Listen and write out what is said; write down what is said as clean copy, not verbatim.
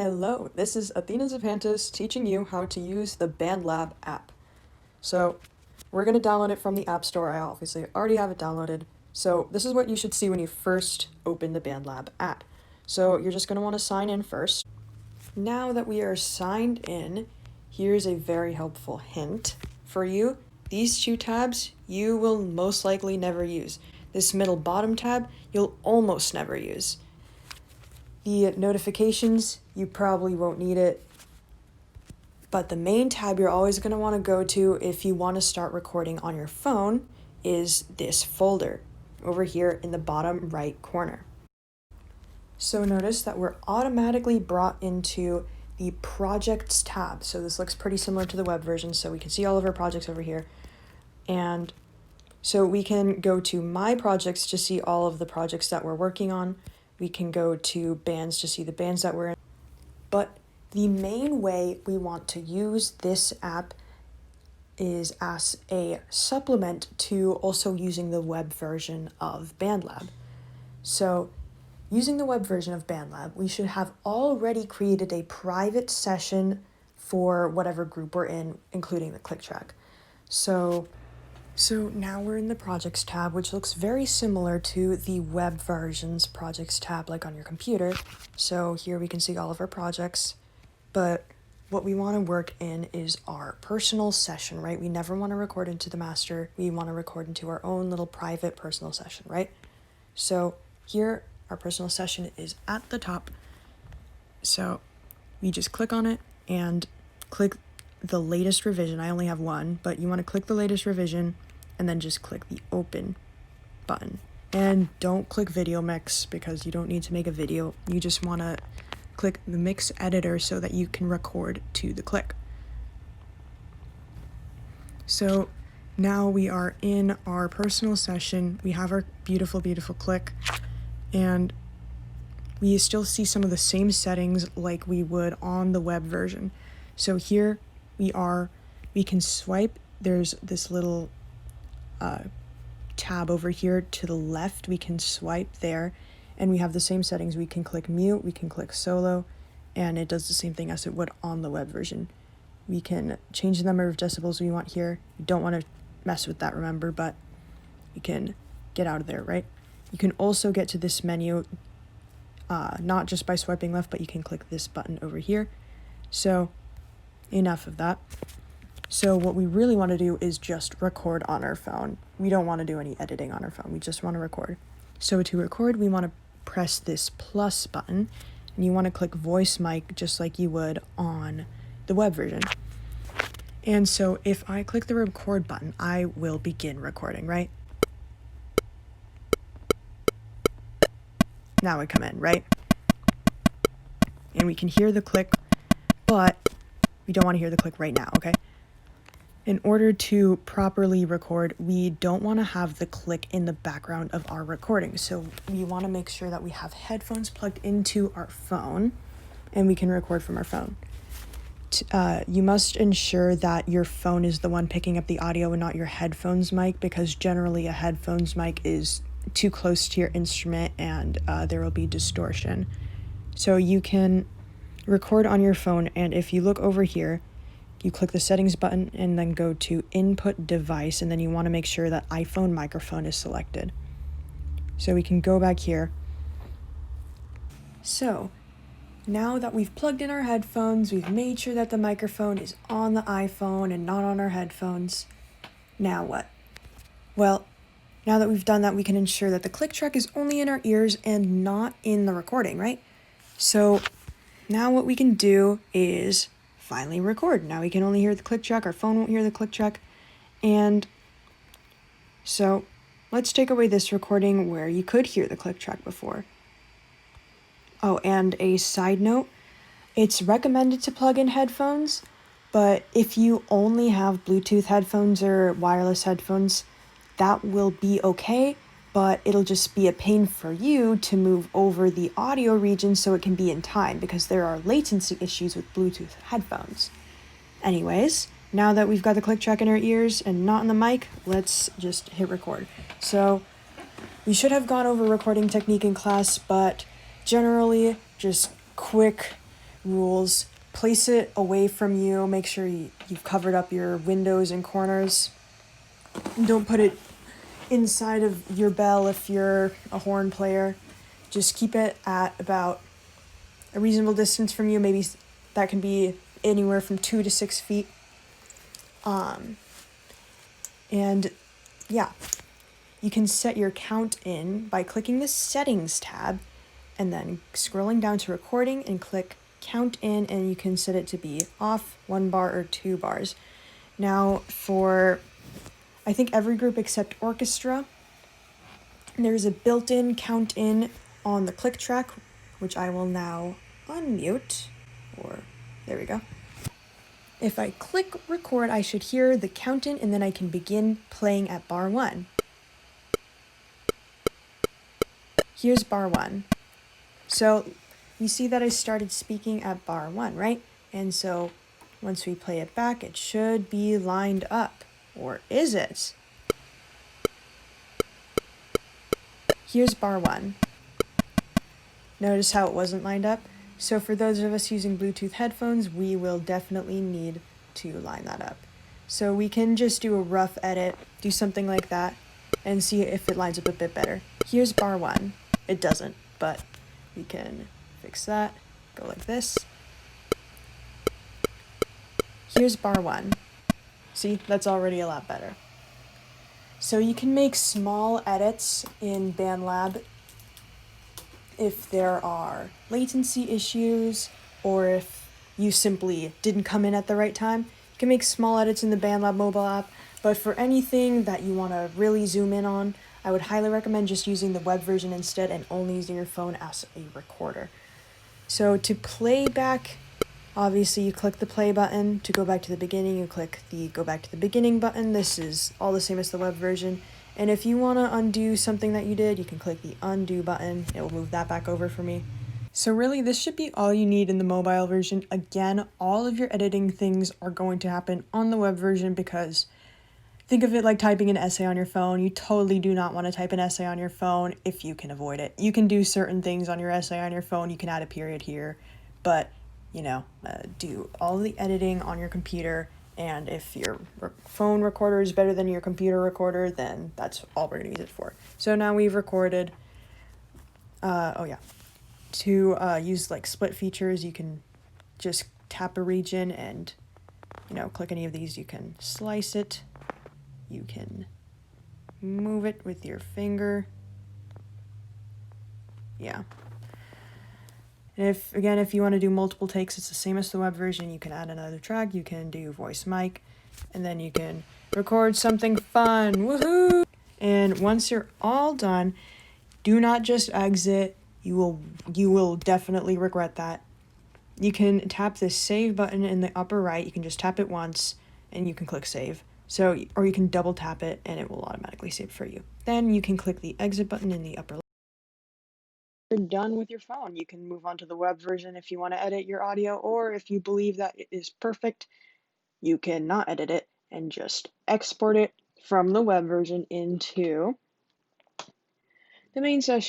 Hello, this is Athena Zapantis teaching you how to use the BandLab app. So we're going to download it from the App Store. I obviously already have it downloaded. So this is what you should see when you first open the BandLab app. So you're just going to want to sign in first. Now that we are signed in, here's a very helpful hint for you. These two tabs you will most likely never use. This middle bottom tab you'll almost never use. The notifications, you probably won't need it. But the main tab you're always going to want to go to if you want to start recording on your phone is this folder over here in the bottom right corner. So notice that we're automatically brought into the projects tab. So this looks pretty similar to the web version, so we can see all of our projects over here. And so we can go to my projects to see all of the projects that we're working on. We can go to bands to see the bands that we're in. But the main way we want to use this app is as a supplement to also using the web version of BandLab. So using the web version of BandLab, we should have already created a private session for whatever group we're in, including the click track. So now we're in the projects tab, which looks very similar to the web version's projects tab, like on your computer. So here we can see all of our projects, but what we want to work in is our personal session, right? We never want to record into the master. We want to record into our own little private personal session, right? So here, our personal session is at the top. So we just click on it and click the latest revision. I only have one, but you want to click the latest revision and then just click the open button. And don't click video mix because you don't need to make a video. You just want to click the mix editor so that you can record to the click. So now we are in our personal session. We have our beautiful, beautiful click, and we still see some of the same settings like we would on the web version. So here we can swipe. There's this little tab over here to the left. We can swipe there and we have the same settings. We can click mute, we can click solo, and it does the same thing as it would on the web version. We can change the number of decibels we want here. You don't want to mess with that, remember, but you can get out of there, right? You can also get to this menu not just by swiping left, but you can click this button over here. So enough of that. So what we really want to do is just record on our phone. We don't want to do any editing on our phone. We just want to record. So to record, we want to press this plus button, and you want to click voice mic just like you would on the web version. And so if I click the record button, I will begin recording, right? Now I come in, right? And we can hear the click, but we don't want to hear the click right now, okay? In order to properly record, we don't want to have the click in the background of our recording. So we want to make sure that we have headphones plugged into our phone and we can record from our phone. You must ensure that your phone is the one picking up the audio and not your headphones mic, because generally a headphones mic is too close to your instrument and there will be distortion. So you can record on your phone, and if you look over here, you click the settings button and then go to input device, and then you want to make sure that iPhone microphone is selected. So we can go back here. So now that we've plugged in our headphones, we've made sure that the microphone is on the iPhone and not on our headphones. Now what? Well, now that we've done that, we can ensure that the click track is only in our ears and not in the recording, right? So now what we can do is finally record. Now we can only hear the click track. Our phone won't hear the click track. And so let's take away this recording where you could hear the click track before. Oh, and a side note, it's recommended to plug in headphones, but if you only have Bluetooth headphones or wireless headphones, that will be okay, but it'll just be a pain for you to move over the audio region so it can be in time, because there are latency issues with Bluetooth headphones. Anyways, now that we've got the click track in our ears and not in the mic, let's just hit record. So we should have gone over recording technique in class, but generally just quick rules. Place it away from you. Make sure you've covered up your windows and corners. Don't put it inside of your bell if you're a horn player. Just keep it at about a reasonable distance from you. Maybe that can be anywhere from 2 to 6 feet. And yeah, you can set your count in by clicking the settings tab and then scrolling down to recording and click count in, and you can set it to be off, 1 bar or 2 bars. Now for, I think every group except orchestra, there's a built-in count in on the click track, which I will now unmute, or there we go. If I click record, I should hear the count in, and then I can begin playing at bar 1. Here's bar 1. So you see that I started speaking at bar 1, right? And so once we play it back, it should be lined up. Or is it? Here's bar 1. Notice how it wasn't lined up? So for those of us using Bluetooth headphones, we will definitely need to line that up. So we can just do a rough edit, do something like that, and see if it lines up a bit better. Here's bar 1. It doesn't, but we can fix that. Go like this. Here's bar 1. See, that's already a lot better. So you can make small edits in BandLab if there are latency issues, or if you simply didn't come in at the right time. You can make small edits in the BandLab mobile app, but for anything that you want to really zoom in on, I would highly recommend just using the web version instead and only using your phone as a recorder. So to play back, obviously you click the play button. To go back to the beginning, you click the go back to the beginning button. This is all the same as the web version. And if you want to undo something that you did, you can click the undo button. It will move that back over for me. So really, this should be all you need in the mobile version. Again, all of your editing things are going to happen on the web version, because think of it like typing an essay on your phone. You totally do not want to type an essay on your phone if you can avoid it. You can do certain things on your essay on your phone. You can add a period here, but do all the editing on your computer. And if your phone recorder is better than your computer recorder, then that's all we're going to use it for. So now we've recorded. To use like split features, you can just tap a region and, click any of these. You can slice it. You can move it with your finger. Yeah. And if you want to do multiple takes, it's the same as the web version. You can add another track, you can do voice mic, and then you can record something fun. Woohoo! And once you're all done, do not just exit. You will definitely regret that. You can tap the save button in the upper right. You can just tap it once and you can click save. Or you can double tap it and it will automatically save for you. Then you can click the exit button in the upper left. You're done with your phone. You can move on to the web version if you want to edit your audio, or if you believe that it is perfect, you can not edit it and just export it from the web version into the main session.